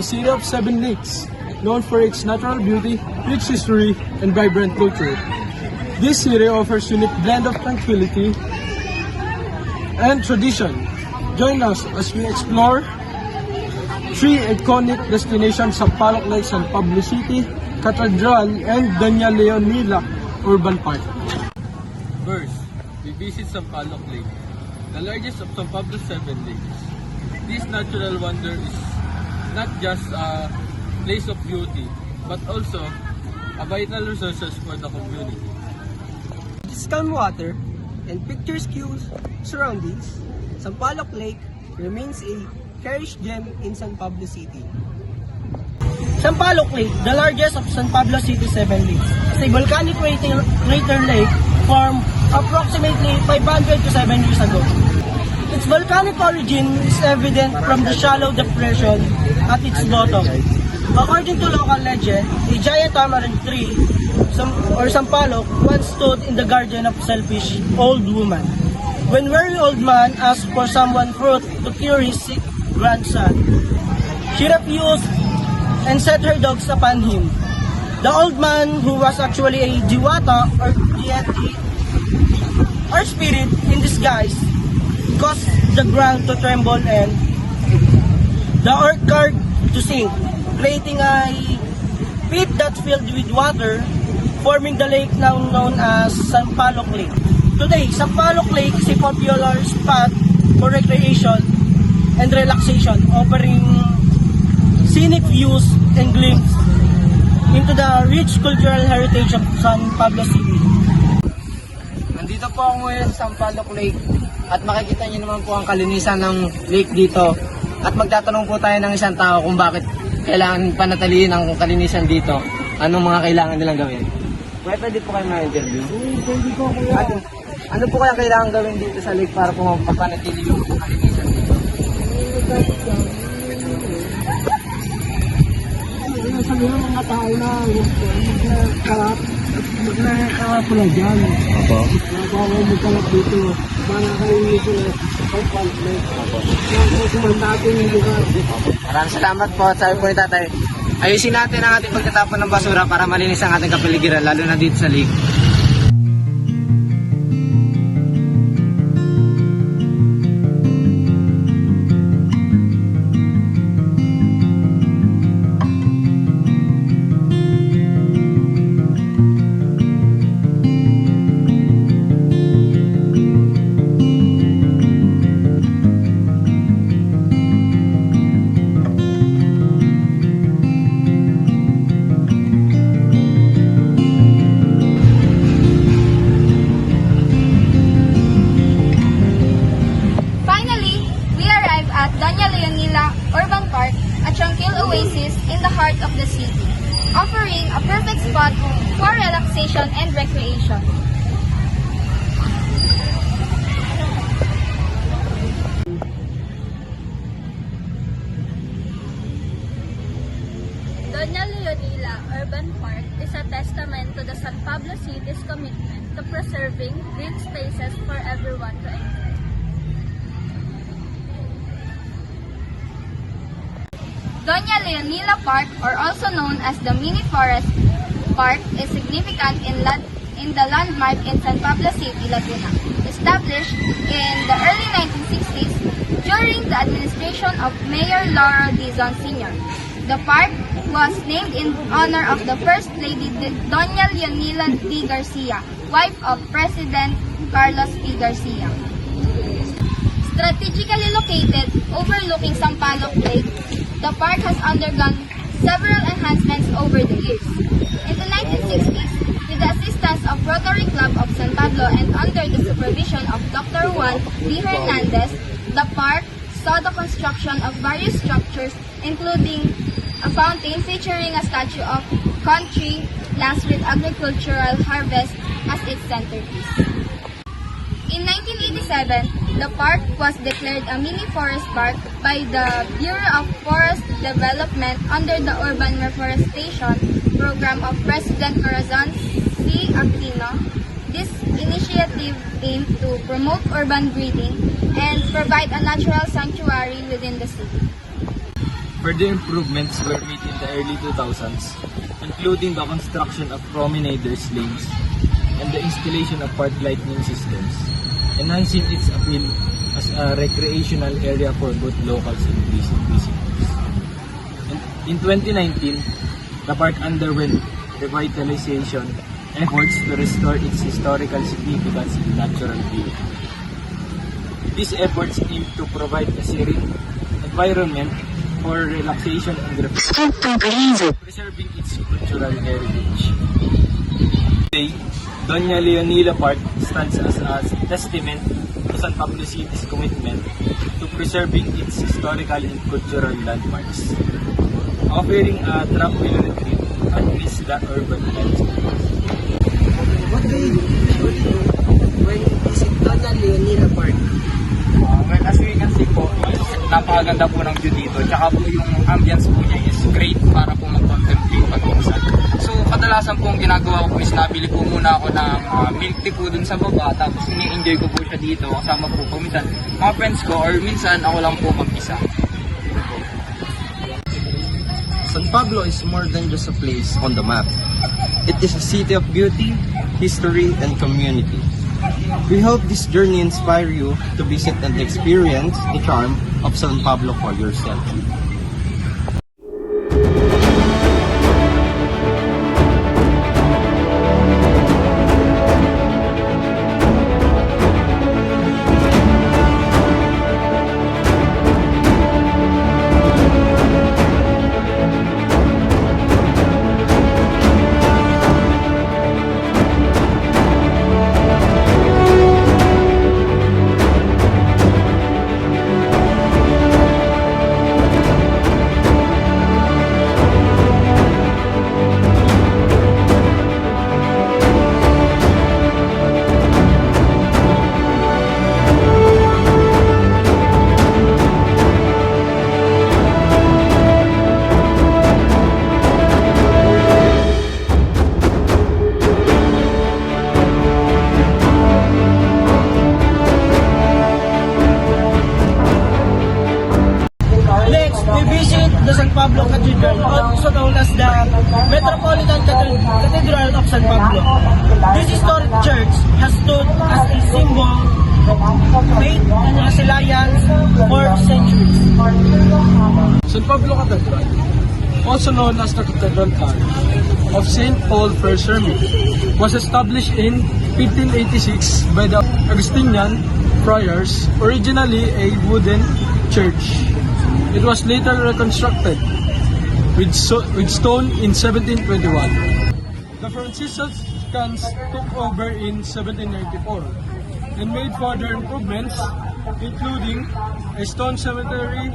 City of Seven Lakes, known for its natural beauty, rich history, and vibrant culture. This city offers unique blend of tranquility and tradition. Join us as we explore three iconic destinations: Sampaloc Lake, San Pablo City, Cathedral, and Doña Leonila Urban Park. First, we visit Sampaloc Lake, the largest of San Pablo's 7 lakes. This natural wonder is not just a place of beauty, but also a vital resources for the community. Its calm water and picturesque surroundings, Sampaloc Lake remains a cherished gem in San Pablo City. Sampaloc Lake, the largest of San Pablo City's 7 lakes, is a volcanic crater lake formed approximately 500 to 7 years ago. Its volcanic origin is evident from the shallow depression at its bottom. According to local legend, a giant tamarind tree, or sampalok, once stood in the garden of a selfish old woman. When very old man asked for someone fruit to cure his sick grandson, she refused and set her dogs upon him. The old man, who was actually a diwata or deity or spirit in disguise, caused the ground to tremble and the orchard to sink, creating a pit that filled with water, forming the lake now known as Sampaloc Lake. Today, Sampaloc Lake is a popular spot for recreation and relaxation, offering scenic views and glimpse into the rich cultural heritage of San Pablo City. Nandito po ako ngayon sa Sampaloc Lake at makikita niyo naman po ang kalinisan ng lake dito. At magtatanong po tayo ng isang tao kung bakit kailangan panatilihin ang kalinisan dito. Anong mga kailangan nilang gawin? Pwede po kayo ma-interview? Pwede ko kaya. Ano po kaya kailangan gawin dito sa lake para po mapapanatili yung kalinisan dito? Sabi ng mga tao na magkakarap pala dyan. Opo. Bawal mo kalap dito. Para kayo nito na Sampaloc Lake. Kung natin yung lugar. Maraming salamat po at sabi po ni tatay. Ayusin natin ang ating pagtatapon ng basura para malinis ang ating kapaligiran, lalo na dito sa lake. Doña Leonila Urban Park, a tranquil oasis in the heart of the city, offering a perfect spot for relaxation and recreation. Doña Leonila Urban Park is a testament to the San Pablo City's commitment to preserving green spaces for everyone to enjoy. Doña Leonila Park, or also known as the Mini Forest Park, is significant in the landmark in San Pablo City, Laguna. Established in the early 1960s during the administration of Mayor Laura Dizon Sr. The park was named in honor of the First Lady Doña Leonila D. Garcia, wife of President Carlos P. Garcia. Strategically located overlooking Sampaloc Lake, the park has undergone several enhancements over the years. In the 1960s, with the assistance of Rotary Club of San Pablo and under the supervision of Dr. Juan D. Hernandez, the park saw the construction of various structures, including a fountain featuring a statue of country lands with agricultural harvest as its centerpiece. In 1987, the park was declared a mini forest park by the Bureau of Forest Development under the Urban Reforestation Program of President Corazon C. Aquino. This initiative aimed to promote urban breathing and provide a natural sanctuary within the city. Further improvements were made in the early 2000s, including the construction of promenaders lanes and the installation of park lighting systems, enhancing its appeal as a recreational area for both locals and visitors. In 2019, the park underwent revitalization efforts to restore its historical significance and natural beauty. These efforts aim to provide a serene environment for relaxation and reflection, preserving its cultural heritage. Today, Doña Leonila Park stands as a testament to San Pablo City's commitment to preserving its historical and cultural landmarks, offering a tranquil retreat amidst the urban landscape. What do you usually do when you visit Doña Leonila Park? Well, as we can see po, napakaganda po ng view dito. Tsaka po yung ambience po niya is great para po mag-contemplate pag-uusap. So, kadalasan po ang ginagawa ko po is nabili po muna ako ng milk tea po dun sa baba. Tapos ini-enjoy ko po siya dito. Kasama po po minsan mga friends ko or minsan ako lang po mag-isa. San Pablo is more than just a place on the map. It is a city of beauty, history, and community. We hope this journey inspire you to visit and experience the charm of San Pablo for yourself. Next, we visit the San Pablo Cathedral, also known as the Metropolitan Cathedral of San Pablo. This historic church has stood as a symbol of faith and resilience for centuries. San Pablo Cathedral, also known as the Cathedral Parish of St. Paul First Sermon, was established in 1586 by the Augustinian friars, originally a wooden church. It was later reconstructed with stone in 1721. The Franciscans took over in 1794 and made further improvements, including a stone cemetery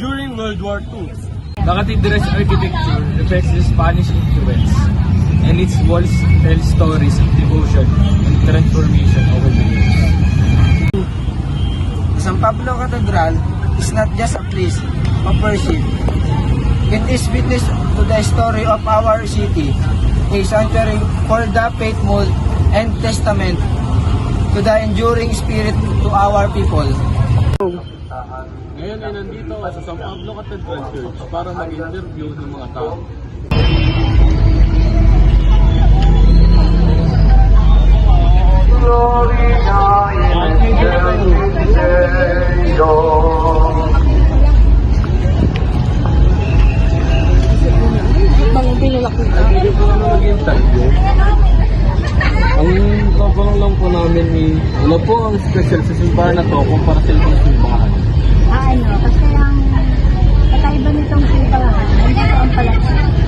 during World War II. The cathedral's architecture reflects the Spanish influence, and its walls tell stories of devotion and transformation over the years. San Pablo Cathedral is not just a place of worship. It is witness to the story of our city, a sanctuary for the faithful and testament to the enduring spirit to our people. Ngayon ay nandito ako sa San Pablo Cathedral Church para mag-interview ng mga tao. Hindi po namin mag-interview. Ang kabangang lang po namin wala po ang special sa simbahan na to kumpara sa ibang simbahan. Kasi ang kakaiba nitong simbahan, nandito ang palapit.